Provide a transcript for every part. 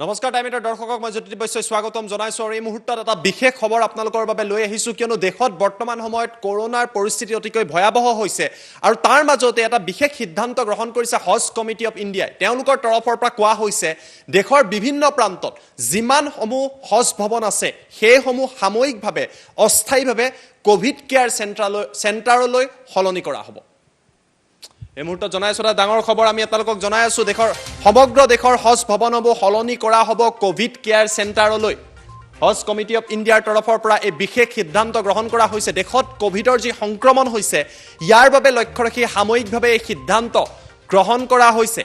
নমস্কাৰ টাইমেটাৰ দৰ্শকক মই জ্যোতি বৈশ্যই স্বাগতম জনাইছো আৰু এই মুহূৰ্তত এটা বিশেষ খবৰ আপোনালোকৰ বাবে লৈ আহিছো কিয়নো দেশত বৰ্তমান সময়ত কৰোনাৰ পৰিস্থিতি অতিকৈ ভয়াবহ হৈছে আৰু তাৰ মাজতে এটা বিশেষ সিদ্ধান্ত গ্ৰহণ কৰিছে হজ কমিটি অফ ইণ্ডিয়াই তেওঁলোকৰ তৰফৰ পৰা কোৱা হৈছে দেশৰ বিভিন্ন প্ৰান্তত যিমান সমূহ হজ ভৱন আছে সেইসমূহ সাময়িকভাৱে অস্থায়ীভাৱে কোভিড কেয়াৰ চেণ্টাৰলৈ সলনি কৰা হ'ব এই মুহূৰ্তত জনাইছো এটা ডাঙৰ খবৰ আমি আপোনালোকক জনাই আছো সমগ্ৰ দেশৰ হজ ভৱনবোৰ সলনি কৰা হ'ব কোভিড কেয়াৰ চেণ্টাৰলৈ হজ কমিটি অফ ইণ্ডিয়াৰ তৰফৰ পৰা এই বিশেষ সিদ্ধান্ত গ্ৰহণ কৰা হৈছে দেশত কোভিডৰ যি সংক্ৰমণ হৈছে ইয়াৰ বাবে লক্ষ্য ৰাখি সাময়িকভাৱে এই সিদ্ধান্ত গ্ৰহণ কৰা হৈছে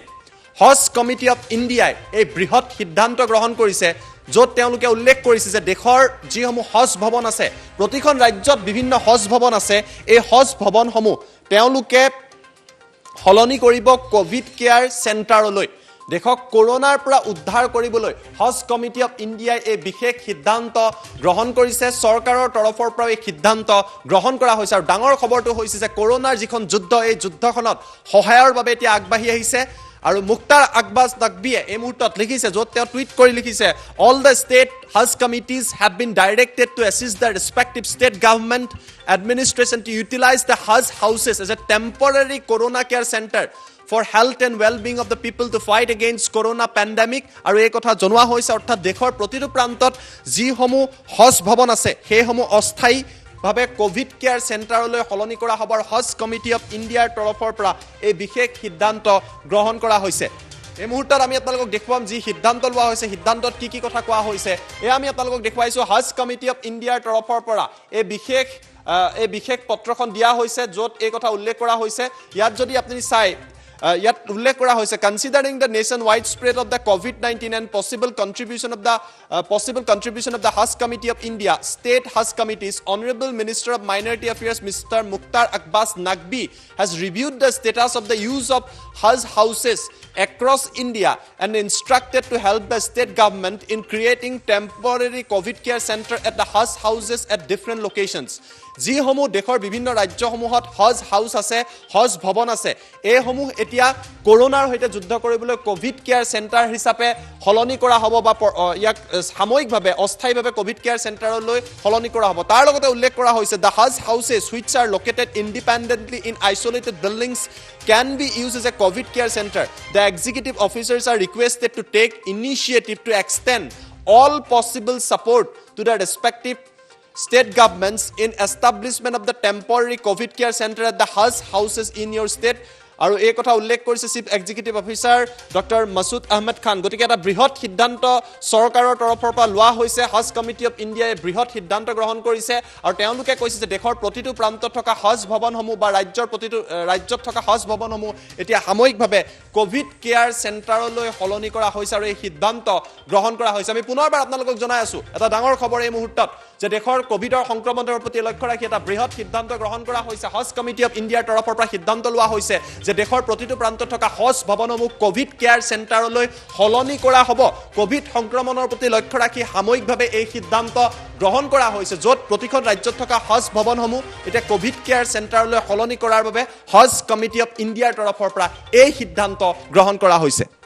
হজ কমিটি অফ ইণ্ডিয়াই এই বৃহৎ সিদ্ধান্ত গ্ৰহণ কৰিছে য'ত তেওঁলোকে উল্লেখ কৰিছে যে দেশৰ যিসমূহ হজ ভৱন আছে প্ৰতিখন ৰাজ্যত বিভিন্ন হজ ভৱন আছে এই হজ ভৱনসমূহ তেওঁলোকে সলনি কৰিব কোভিড কেয়াৰ চেণ্টাৰলৈ দেশক কৰোনাৰ পৰা উদ্ধাৰ কৰিবলৈ হজ কমিটি অফ ইণ্ডিয়াই এই বিশেষ সিদ্ধান্ত গ্ৰহণ কৰিছে চৰকাৰৰ তৰফৰ পৰা এই সিদ্ধান্ত গ্ৰহণ কৰা হৈছে আৰু ডাঙৰ খবৰটো হৈছে যে কৰোনাৰ যিখন যুদ্ধ এই যুদ্ধখনত সহায়ৰ বাবে এতিয়া আগবাঢ়ি আহিছে আৰু মুক্তাৰ আকবাছ নাকবিয়ে এই মুহূৰ্তত লিখিছে য'ত তেওঁ টুইট কৰি লিখিছে all the state hajj committees have been directed to assist the respective state government administration to utilize the hajj houses as a temporary corona care center for health and well-being of the people to fight against corona pandemic আৰু এই কথা জনোৱা হৈছে অৰ্থাৎ দেশৰ প্ৰতিটো প্ৰান্তত যিসমূহ হজ ভৱন আছে সেইসমূহ অস্থায়ী ভাবে কোভিড কেয়াৰ চেণ্টাৰলৈ সলনি কৰা হ'ব আৰু হজ কমিটি অফ ইণ্ডিয়াৰ তৰফৰ পৰা এই বিশেষ সিদ্ধান্ত গ্ৰহণ কৰা হৈছে এই মুহূৰ্তত আমি আপোনালোকক দেখুৱাম যি সিদ্ধান্ত লোৱা হৈছে সিদ্ধান্তত কি কথা কোৱা হৈছে এই আমি আপোনালোকক দেখুৱাইছো হজ কমিটি অফ ইণ্ডিয়াৰ তৰফৰ পৰা এই বিশেষ পত্ৰখন দিয়া হৈছে য'ত এই কথা উল্লেখ কৰা হৈছে ইয়াত যদি আপুনি চাই yet উল্লেখ কৰা হৈছে considering the nationwide spread of the COVID-19 and possible contribution of the Hajj Committee of India state Hajj committees honorable minister of minority affairs Mr. Mukhtar Abbas Naqvi has reviewed the status of the use of Hajj houses across India and instructed to help the state government in creating temporary COVID care center at the Hajj houses at different locations যিসমূহ দেশৰ বিভিন্ন ৰাজ্যসমূহত হজ house আছে হজ ভৱন আছে এইসমূহ এতিয়া কৰোনাৰ সৈতে যুদ্ধ কৰিবলৈ কোভিড কেয়াৰ চেণ্টাৰ হিচাপে সলনি কৰা হ'ব বা ইয়াক সাময়িকভাৱে অস্থায়ীভাৱে কোভিড কেয়াৰ চেণ্টাৰলৈ সলনি কৰা হ'ব তাৰ লগতে উল্লেখ কৰা হৈছে the hajj houses which are located independently in isolated buildings can be used as a covid care center the executive officers are requested to take initiative to extend all possible support to the respective state governments in establishment of the temporary COVID care center at the Hajj houses in your state আৰু এই কথা উল্লেখ কৰিছে chief executive officer doctor Masud Ahmed Khan গতিকে এটা বৃহৎ সিদ্ধান্ত চৰকাৰৰ তৰফৰ পৰা লোৱা হৈছে হজ কমিটি অফ ইণ্ডিয়াই বৃহৎ সিদ্ধান্ত গ্ৰহণ কৰিছে আৰু তেওঁলোকে কৈছে যে দেশৰ প্ৰতিটো প্ৰান্তত থকা হজ ভৱনসমূহ বা ৰাজ্যত থকা হজ ভৱনসমূহ এতিয়া সাময়িকভাৱে কোভিড কেয়াৰ চেণ্টাৰলৈ সলনি কৰা হৈছে আৰু এই সিদ্ধান্ত গ্ৰহণ কৰা হৈছে আমি পুনৰবাৰ আপোনালোকক জনাই আছো এটা ডাঙৰ খবৰ এই মুহূৰ্তত যে দেশৰ কোভিডৰ সংক্ৰমণৰ প্ৰতি লক্ষ্য ৰাখি এটা বৃহৎ সিদ্ধান্ত গ্ৰহণ কৰা হৈছে হজ কমিটি অফ ইণ্ডিয়াৰ তৰফৰ পৰা সিদ্ধান্ত লোৱা হৈছে যে দেশৰ প্ৰতিটো প্ৰান্তত থকা হজ ভৱনসমূহ কোভিড কেয়াৰ চেণ্টাৰলৈ সলনি কৰা হ'ব কোভিড সংক্ৰমণৰ প্ৰতি লক্ষ্য ৰাখি সাময়িকভাৱে এই সিদ্ধান্ত গ্ৰহণ কৰা হৈছে য'ত প্ৰতিখন ৰাজ্যত থকা হজ ভৱনসমূহ এতিয়া কোভিড কেয়াৰ চেণ্টাৰলৈ সলনি কৰাৰ বাবে হজ কমিটি অফ ইণ্ডিয়াৰ তৰফৰ পৰা এই সিদ্ধান্ত গ্ৰহণ কৰা হৈছে